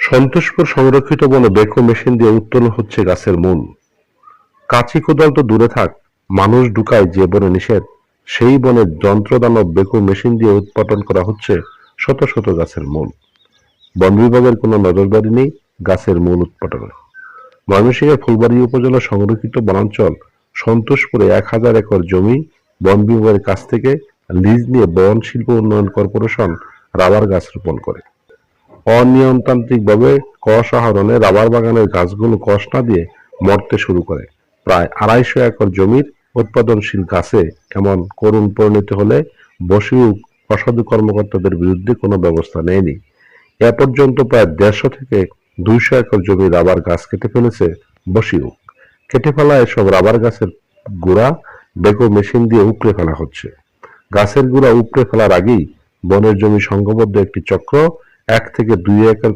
সন্তোষপুর সংরক্ষিত বনে Beko machine দিয়ে উত্তোলন হচ্ছে গাছের মূল। কাঁচি কোদাল তো দূরে থাক, মানুষ ঢুকায় যে বনে নিষেধ, সেই বনে যন্ত্রদানব বেকো মেশিন দিয়ে উৎপাদন করা হচ্ছে শত শত গাছের মূল। বন বিভাগের কোনো নজরদারি নেই গাছের মূল উৎপাদনে। ময়মনসিংহের ফুলবাড়ী উপজেলা সংরক্ষিত বনাঞ্চল সন্তোষপুরে 1000 একর জমি বন বিভাগের কাছ থেকে লিজ নিয়ে বন শিল্প উন্নয়ন কর্পোরেশন রাবার গাছ রোপণ করে। অনিয়মতান্ত্রিকভাবে কষ আহরণে রাবার বাগানের গাছগুলো কষ না দিয়ে মরতে শুরু করে। প্রায় 250 একর জমির উৎপাদনশীল গাছে এমন করুণ পরিণতি হলে বসিউক অসাধু কর্মকর্তাদের বিরুদ্ধে কোনো ব্যবস্থা নেয়নি। এ পর্যন্ত প্রায় 150 থেকে 200 একর জমি রাবার গাছ কেটে ফেলেছে বসিউক। কেটে ফেলা এসব রাবার গাছের গোড়া বেকো মেশিন দিয়ে উপড়ে ফেলা হচ্ছে। গাছের গোড়া উপড়ে ফেলার আগেই বনের জমি সংঘবদ্ধ একটি চক্র 1 থেকে 2 একর